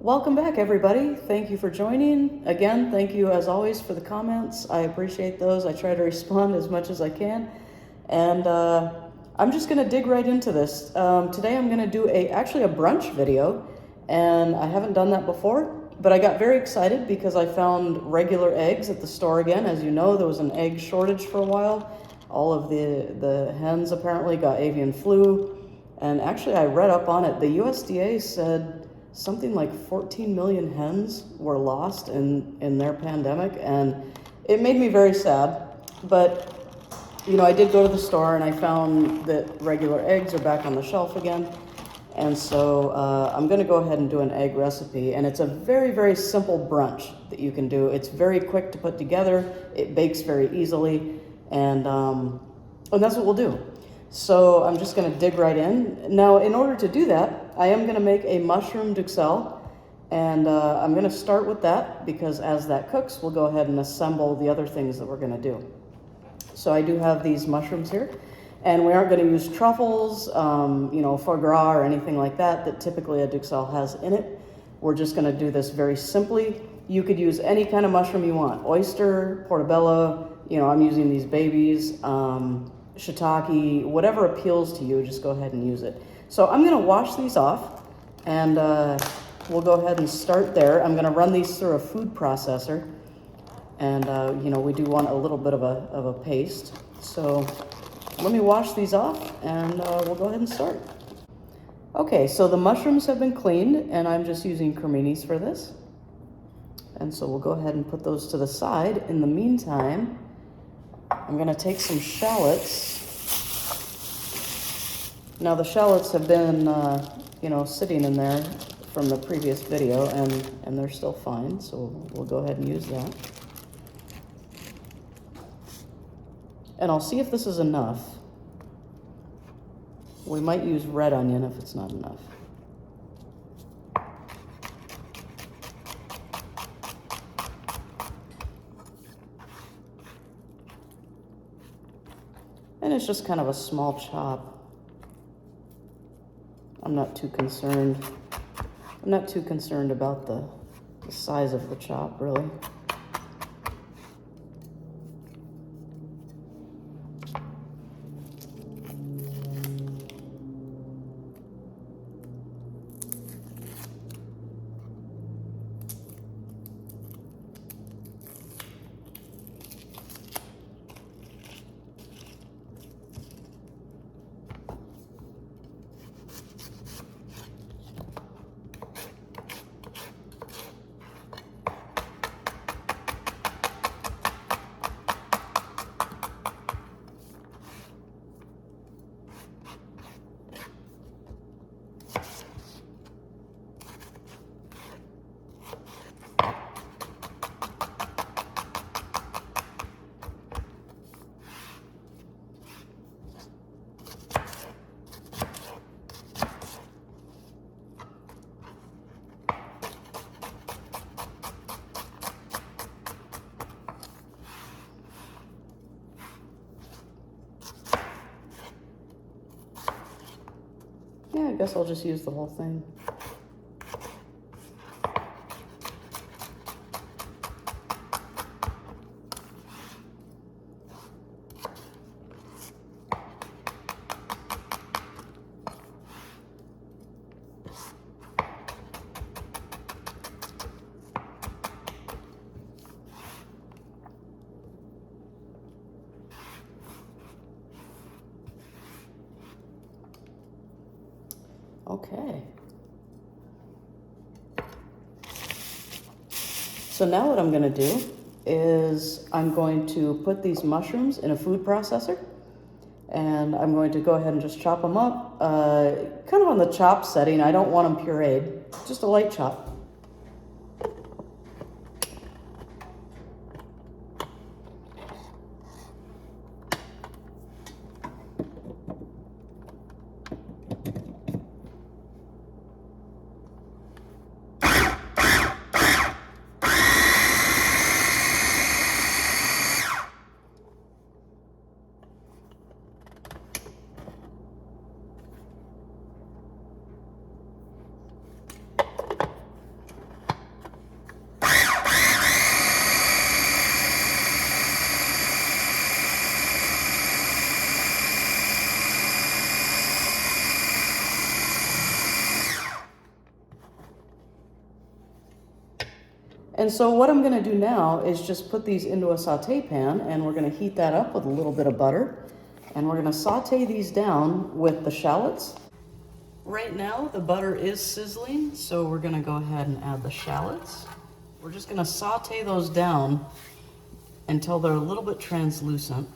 Welcome back, everybody. Thank you for joining. Again, thank you as always for the comments. I appreciate those. I try to respond as much as I can. And I'm just gonna dig right into this. Today I'm gonna do actually a brunch video, and I haven't done that before, but I got very excited because I found regular eggs at the store again. As you know, there was an egg shortage for a while. All of the hens apparently got avian flu, and actually I read up on it. The USDA said something like 14 million hens were lost in their pandemic, and it made me very sad. But you know, I did go to the store and I found that regular eggs are back on the shelf again. And so I'm gonna go ahead and do an egg recipe, and it's a very, very simple brunch that you can do. It's very quick to put together, it bakes very easily, and that's what we'll do. So I'm just gonna dig right in. Now, in order to do that, I am gonna make a mushroom Duxelles, and I'm gonna start with that because as that cooks, we'll go ahead and assemble the other things that we're gonna do. So I do have these mushrooms here, and we aren't gonna use truffles, you know, foie gras or anything like that that typically a Duxelles has in it. We're just gonna do this very simply. You could use any kind of mushroom you want, oyster, portobello, you know, I'm using these babies, shiitake, whatever appeals to you, just go ahead and use it. So I'm gonna wash these off, and we'll go ahead and start there. I'm gonna run these through a food processor, and you know, we do want a little bit of a paste. So let me wash these off, and we'll go ahead and start. Okay, so the mushrooms have been cleaned, and I'm just using creminis for this. And so we'll go ahead and put those to the side. In the meantime, I'm gonna take some shallots. Now the shallots have been, you know, sitting in there from the previous video, and they're still fine, so we'll go ahead and use that. And I'll see if this is enough. We might use red onion if it's not enough. And it's just kind of a small chop. I'm not too concerned. I'm not too concerned about the size of the chop, really. Yeah, I guess I'll just use the whole thing. Okay. So now what I'm gonna do is I'm going to put these mushrooms in a food processor, and I'm going to go ahead and just chop them up, kind of on the chop setting. I don't want them pureed, just a light chop. And so what I'm gonna do now is just put these into a saute pan, and we're gonna heat that up with a little bit of butter. And we're gonna saute these down with the shallots. Right now, the butter is sizzling, so we're gonna go ahead and add the shallots. We're just gonna saute those down until they're a little bit translucent.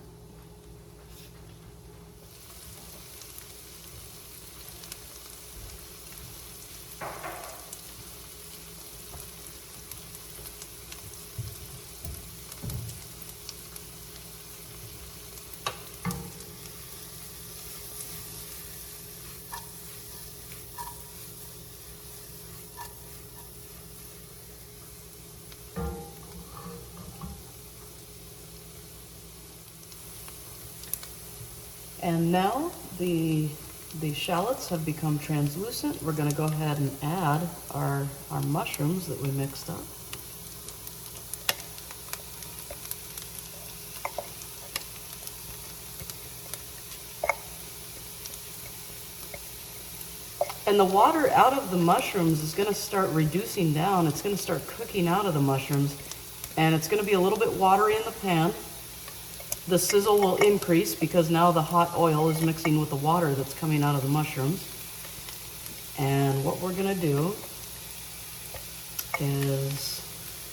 And now the shallots have become translucent. We're gonna go ahead and add our mushrooms that we mixed up. And the water out of the mushrooms is gonna start reducing down. It's gonna start cooking out of the mushrooms, and it's gonna be a little bit watery in the pan. The sizzle will increase because now the hot oil is mixing with the water that's coming out of the mushrooms. And what we're gonna do is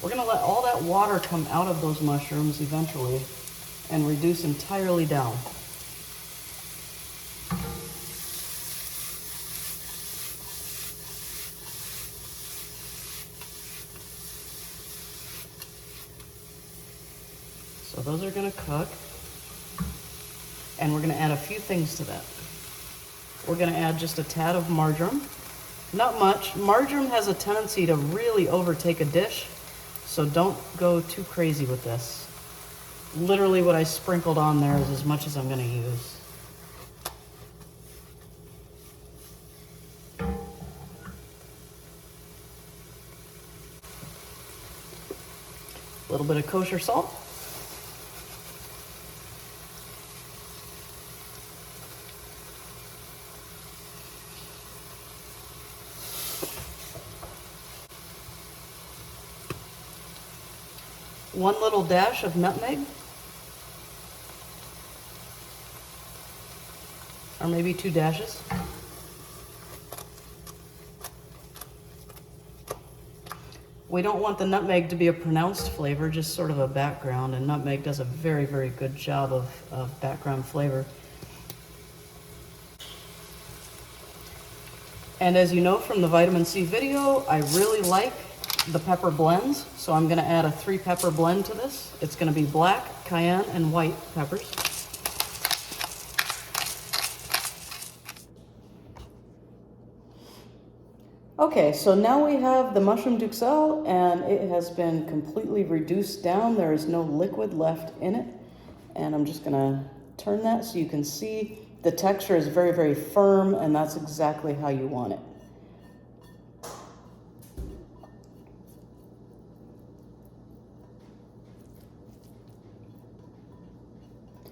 we're gonna let all that water come out of those mushrooms eventually and reduce entirely down. So those are gonna cook. And we're gonna add a few things to that. We're gonna add just a tad of marjoram. Not much. Marjoram has a tendency to really overtake a dish, so don't go too crazy with this. Literally what I sprinkled on there is as much as I'm gonna use. A little bit of kosher salt. One little dash of nutmeg, or maybe 2 dashes. We don't want the nutmeg to be a pronounced flavor, just sort of a background, and nutmeg does a very, very good job of background flavor. And as you know from the vitamin C video, I really like the pepper blends, so I'm gonna add a 3 pepper blend to this. It's gonna be black, cayenne, and white peppers. Okay, so now we have the mushroom duxelles, and it has been completely reduced down. There is no liquid left in it. And I'm just gonna turn that so you can see the texture is very, very firm, and that's exactly how you want it.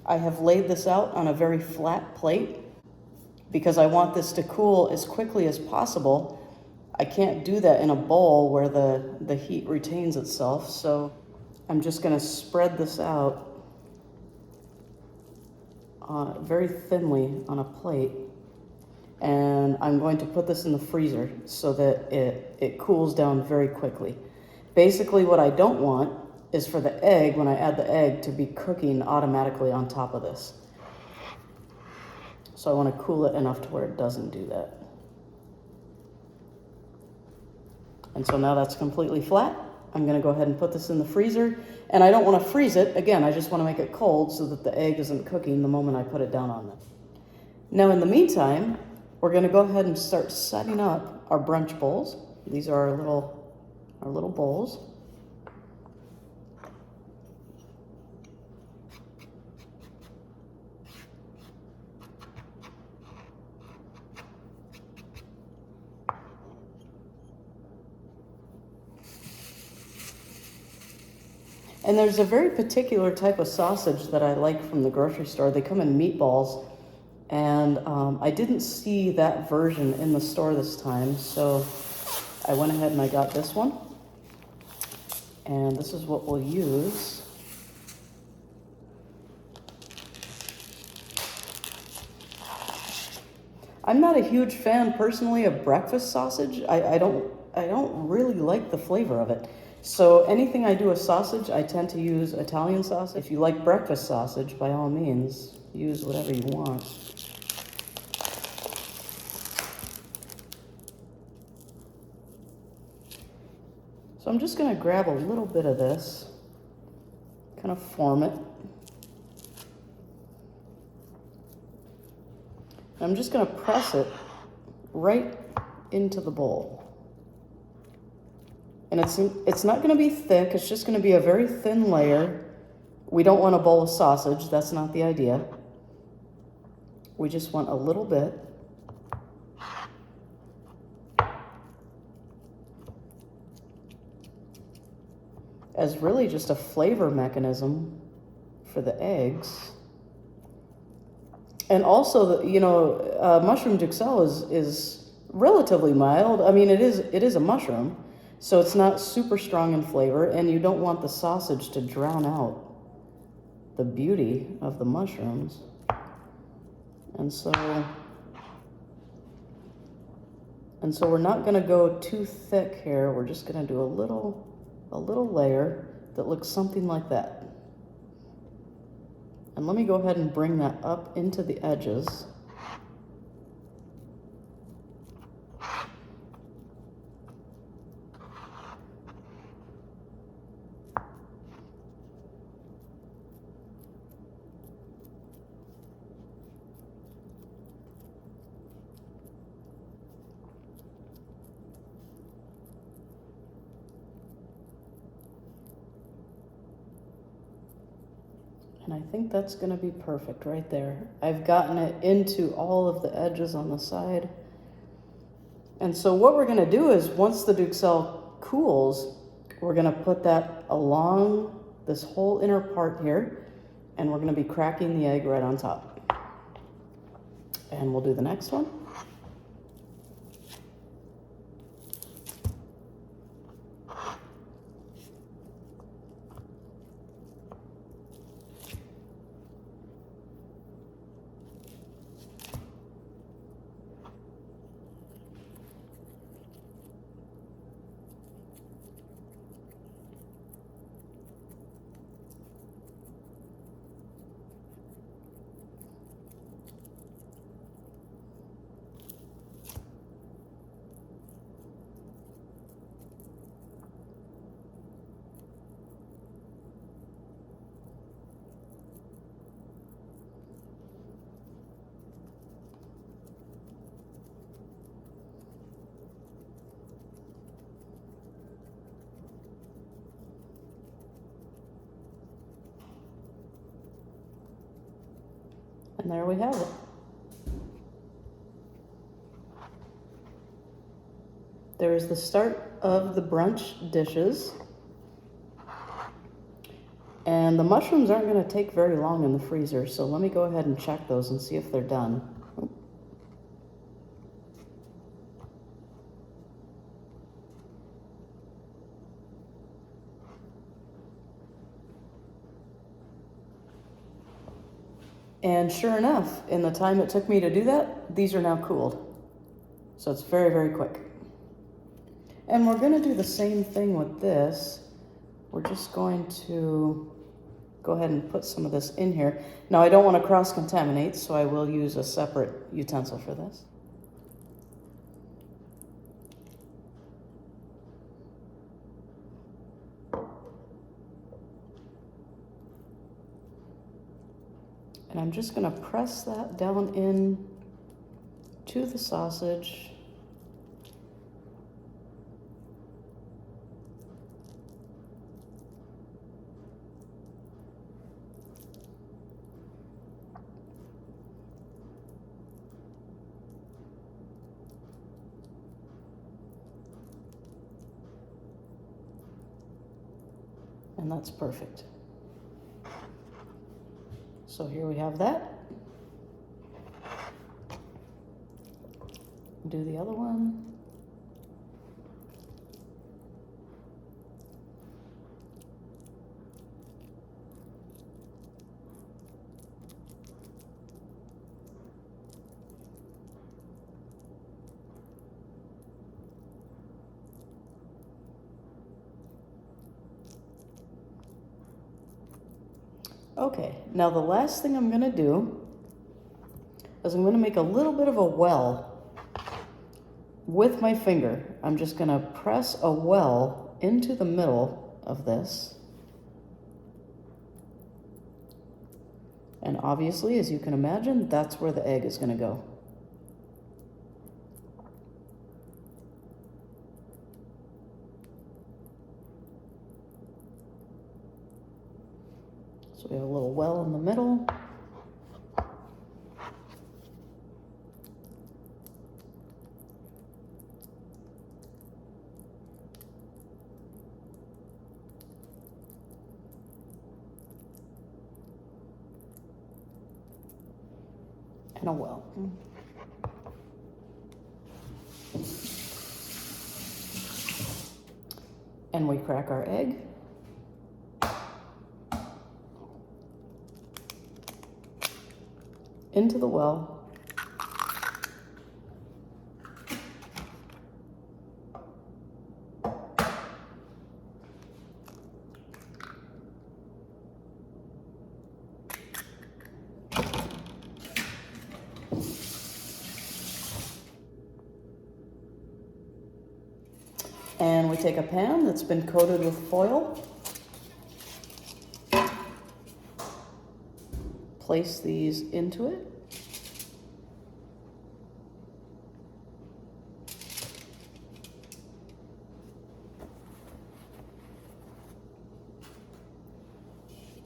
I have laid this out on a very flat plate because I want this to cool as quickly as possible. I can't do that in a bowl where the heat retains itself, so I'm just gonna spread this out very thinly on a plate, and I'm going to put this in the freezer so that it cools down very quickly. Basically what I don't want is for the egg, when I add the egg, to be cooking automatically on top of this. So I want to cool it enough to where it doesn't do that. And so now that's completely flat. I'm going to go ahead and put this in the freezer. And I don't want to freeze it. Again, I just want to make it cold so that the egg isn't cooking the moment I put it down on it. Now in the meantime, we're going to go ahead and start setting up our brunch bowls. These are our little bowls. And there's a very particular type of sausage that I like from the grocery store. They come in meatballs, and I didn't see that version in the store this time, so I went ahead and I got this one. And this is what we'll use. I'm not a huge fan personally of breakfast sausage. I don't really like the flavor of it. So anything I do with sausage, I tend to use Italian sausage. If you like breakfast sausage, by all means, use whatever you want. So I'm just gonna grab a little bit of this, kind of form it. I'm just gonna press it right into the bowl. And it's not gonna be thick, it's just gonna be a very thin layer. We don't want a bowl of sausage, that's not the idea. We just want a little bit. As really just a flavor mechanism for the eggs. And also, mushroom Duxelles is relatively mild. I mean, it is a mushroom, so it's not super strong in flavor, and you don't want the sausage to drown out the beauty of the mushrooms. And so we're not gonna go too thick here. We're just gonna do a little layer that looks something like that. And let me go ahead and bring that up into the edges. And I think that's gonna be perfect right there. I've gotten it into all of the edges on the side. And so what we're gonna do is once the Duxelles cools, we're gonna put that along this whole inner part here, and we're gonna be cracking the egg right on top. And we'll do the next one. And there we have it. There's the start of the brunch dishes. And the mushrooms aren't going to take very long in the freezer, so let me go ahead and check those and see if they're done. And sure enough, in the time it took me to do that, these are now cooled. So it's very, very quick. And we're gonna do the same thing with this. We're just going to go ahead and put some of this in here. Now I don't want to cross-contaminate, so I will use a separate utensil for this. And I'm just gonna press that down in to the sausage. And that's perfect. So here we have that. Do the other one. Okay, now the last thing I'm gonna do is I'm gonna make a little bit of a well with my finger. I'm just gonna press a well into the middle of this. And obviously, as you can imagine, that's where the egg is gonna go. So we have a little well in the middle. And a well. And we crack our egg. Into the well. And we take a pan that's been coated with foil. Place these into it.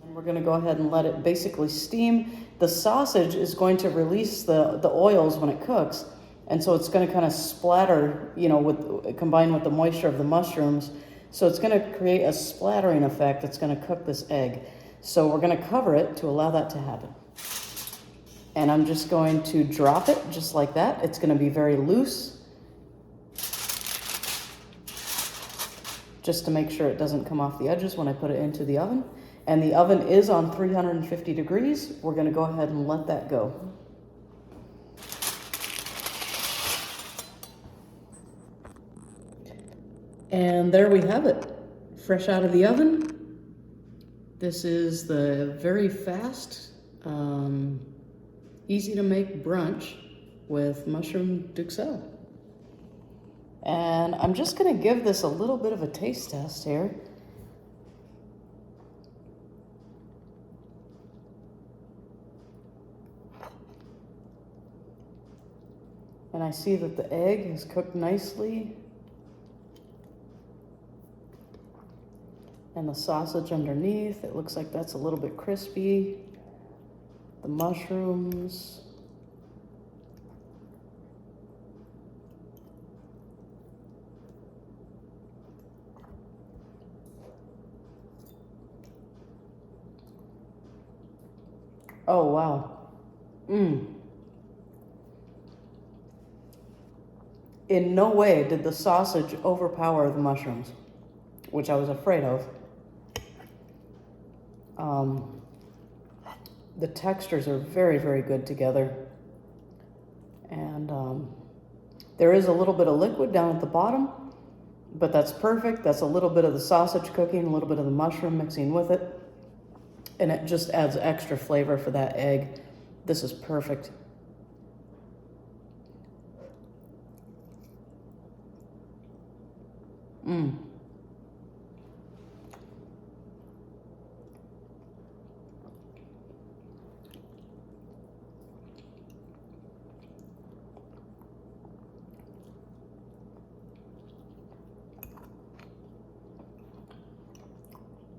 And we're going to go ahead and let it basically steam. The sausage is going to release the oils when it cooks. And so it's going to kind of splatter, you know, combined with the moisture of the mushrooms. So it's going to create a splattering effect that's going to cook this egg. So we're going to cover it to allow that to happen. And I'm just going to drop it just like that. It's going to be very loose, just to make sure it doesn't come off the edges when I put it into the oven. And the oven is on 350 degrees. We're going to go ahead and let that go. And there we have it, fresh out of the oven. This is the very fast, easy to make brunch with mushroom Duxelles. And I'm just gonna give this a little bit of a taste test here. And I see that the egg is cooked nicely. And the sausage underneath, it looks like that's a little bit crispy. The mushrooms. Oh, wow. In no way did the sausage overpower the mushrooms, which I was afraid of. The textures are very, very good together. And there is a little bit of liquid down at the bottom, but that's perfect. That's a little bit of the sausage cooking, a little bit of the mushroom mixing with it. And it just adds extra flavor for that egg. This is perfect.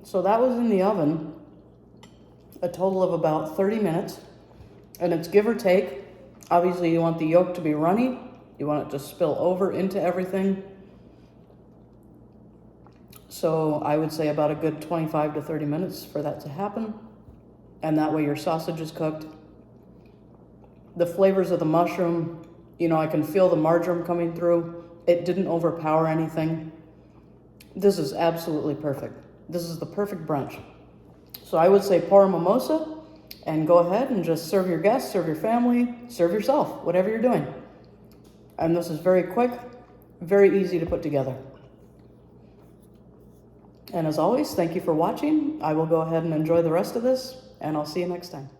So that was in the oven a total of about 30 minutes, and it's give or take. Obviously you want the yolk to be runny. You want it to spill over into everything. So I would say about a good 25 to 30 minutes for that to happen. And that way your sausage is cooked. The flavors of the mushroom, you know, I can feel the marjoram coming through. It didn't overpower anything. This is absolutely perfect. This is the perfect brunch. So I would say pour a mimosa and go ahead and just serve your guests, serve your family, serve yourself, whatever you're doing. And this is very quick, very easy to put together. And as always, thank you for watching. I will go ahead and enjoy the rest of this, and I'll see you next time.